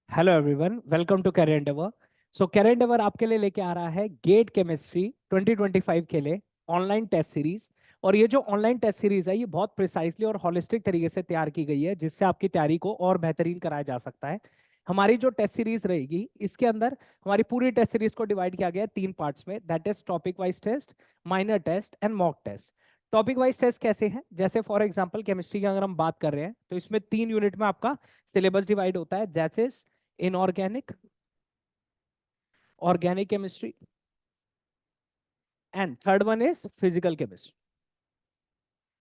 Hello everyone, welcome to career endeavour. So career endeavour आपके लिए लेके आ रहा है गेट केमिस्ट्री 2025 के लिए ऑनलाइन टेस्ट सीरीज। और ये जो ऑनलाइन टेस्ट सीरीज है ये बहुत प्रिसाइसली और हॉलिस्टिक तरीके से तैयार की गई है, जिससे आपकी तैयारी को और बेहतरीन कराया जा सकता है। हमारी जो टेस्ट सीरीज रहेगी इसके अंदर हमारी पूरी टेस्ट सीरीज को डिवाइड किया गया है 3 पार्ट्स में, that is topic wise test, minor test and mock test. Topic wise test कैसे हैं, जैसे फॉर एग्जांपल केमिस्ट्री की अगर हम बात कर रहे हैं तो इसमें 3 यूनिट में आपका सिलेबस डिवाइड होता है, that is inorganic, organic chemistry and third one is physical chemistry.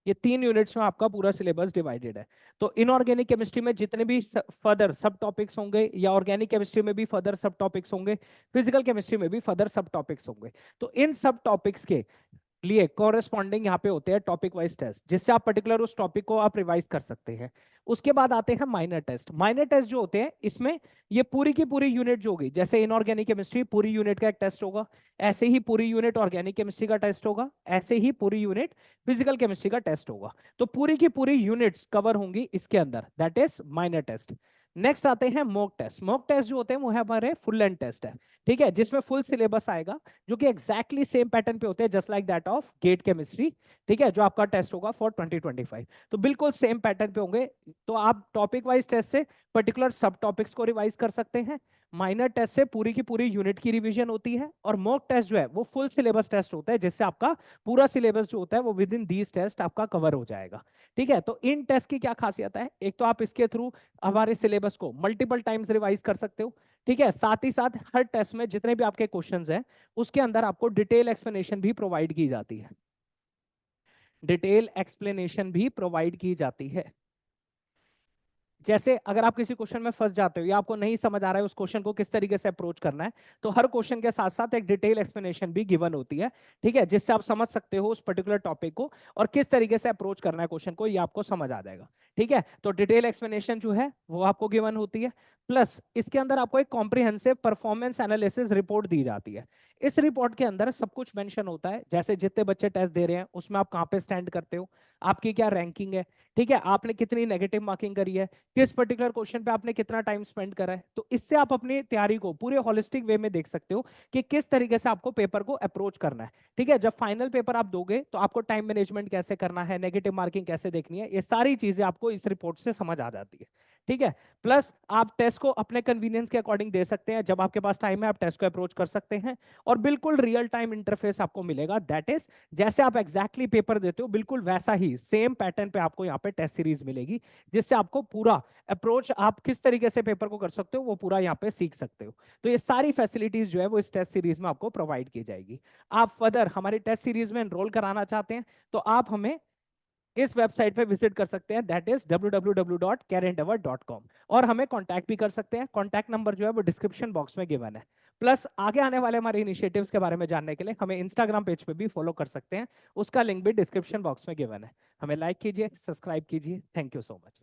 ये 3 यूनिट्स में आपका पूरा सिलेबस डिवाइडेड है। तो इनऑर्गेनिक केमिस्ट्री में जितने भी फर्दर सब टॉपिक्स होंगे, या ऑर्गेनिक केमिस्ट्री में भी फर्दर सब टॉपिक्स होंगे, फिजिकल केमिस्ट्री में भी फर्दर सब टॉपिक्स होंगे। तो इन सब टॉपिक्स के लिए कॉरेस्पॉन्डिंग यहाँ पे होते हैं टॉपिक वाइज टेस्ट, जिससे आप पर्टिकुलर उस टॉपिक को आप रिवाइज कर सकते हैं। उसके बाद आते हैं माइनर टेस्ट। माइनर टेस्ट जो होते हैं इसमें ये पूरी की पूरी यूनिट जो होगी, जैसे इनऑर्गेनिक केमिस्ट्री पूरी यूनिट का एक टेस्ट होगा, ऐसे ही पूरी यूनिट ऑर्गेनिक केमिस्ट्री का टेस्ट होगा, ऐसे ही पूरी यूनिट फिजिकल केमिस्ट्री का टेस्ट होगा। तो पूरी की पूरी यूनिट्स कवर होंगी इसके अंदर, that is minor test. Next आते हैं मॉक टेस्ट। मॉक टेस्ट जो होते हैं वो है हमारे फुल लेंथ टेस्ट है, ठीक है, जिसमें फुल सिलेबस आएगा, जो कि एग्जैक्टली सेम पैटर्न पे होते हैं, just like that of GATE chemistry. ठीक है, जो आपका टेस्ट होगा फॉर 2025, तो बिल्कुल सेम पैटर्न पे होंगे। तो आप टॉपिक वाइज टेस्ट से पर्टिकुलर सब टॉपिक्स को रिवाइज कर सकते हैं, माइनर टेस्ट से पूरी की पूरी यूनिट की रिवीजन होती है, और मॉक टेस्ट जो है वो फुल सिलेबस टेस्ट होता है, जिससे आपका पूरा सिलेबस जो होता है वो विद इन दीज टेस्ट आपका कवर हो जाएगा। ठीक है, तो इन टेस्ट की क्या खासियत है, एक तो आप इसके थ्रू हमारे सिलेबस को मल्टीपल टाइम्स रिवाइज कर सकते हो। ठीक है, साथ ही साथ हर टेस्ट में जितने भी आपके क्वेश्चंस हैं उसके अंदर आपको डिटेल एक्सप्लेनेशन भी प्रोवाइड की जाती है, डिटेल एक्सप्लेनेशन भी प्रोवाइड की जाती है। जैसे अगर आप किसी क्वेश्चन में फंस जाते हो या आपको नहीं समझ आ रहा है उस क्वेश्चन को किस तरीके से अप्रोच करना है, तो हर क्वेश्चन के साथ साथ एक डिटेल एक्सप्लेनेशन भी गिवन होती है। ठीक है, जिससे आप समझ सकते हो उस पर्टिकुलर टॉपिक को और किस तरीके से अप्रोच करना है क्वेश्चन को, ये आपको समझ आ जाएगा। ठीक है, तो डिटेल एक्सप्लेनेशन जो है वो आपको गिवन होती है, प्लस इसके अंदर आपको एक कॉम्प्रिहेंसिव परफॉर्मेंस एनालिसिस रिपोर्ट दी जाती है। इस रिपोर्ट के अंदर सब कुछ मेंशन होता है, जैसे जितने बच्चे टेस्ट दे रहे हैं उसमें आप कहाँ पे स्टैंड करते हो, आपकी क्या रैंकिंग है, ठीक है, आपने कितनी नेगेटिव मार्किंग करी है, किस पर्टिकुलर क्वेश्चन पे आपने कितना टाइम स्पेंड करा है। तो इससे आप अपनी तैयारी को पूरे होलिस्टिक वे में देख सकते हो कि किस तरीके से आपको पेपर को अप्रोच करना है। ठीक है, जब फाइनल पेपर आप दोगे तो आपको टाइम मैनेजमेंट कैसे करना है, नेगेटिव मार्किंग कैसे देखनी है, ये सारी चीजें आपको इस रिपोर्ट से समझ आ जाती है। ठीक है, प्लस आप टेस्ट को अपने कन्वीनियंस के अकॉर्डिंग दे सकते हैं, जब आपके पास टाइम है आप टेस्ट को अप्रोच कर सकते हैं, और बिल्कुल रियल टाइम इंटरफेस आपको मिलेगा, दैट इज जैसे आप एग्जैक्टली पेपर देते हो बिल्कुल वैसा ही सेम पैटर्न पे आपको यहाँ पे टेस्ट सीरीज मिलेगी, जिससे आपको पूरा अप्रोच आप किस तरीके से पेपर को कर सकते हो वो पूरा यहाँ पे सीख सकते हो। तो ये सारी फैसिलिटीज जो है वो इस टेस्ट सीरीज में आपको प्रोवाइड की जाएगी। आप फर्दर हमारी टेस्ट सीरीज में एनरोल कराना चाहते हैं तो आप हमें इस वेबसाइट पे विजिट कर सकते हैं, दैट इज www.carendeavor.com, और हमें कांटेक्ट भी कर सकते हैं। कांटेक्ट नंबर जो है वो डिस्क्रिप्शन बॉक्स में गिवन है। प्लस आगे आने वाले हमारे इनिशिएटिव्स के बारे में जानने के लिए हमें इंस्टाग्राम पेज पे भी फॉलो कर सकते हैं, उसका लिंक भी डिस्क्रिप्शन बॉक्स में गिवन है। हमें लाइक कीजिए, सब्सक्राइब कीजिए। Thank you so much.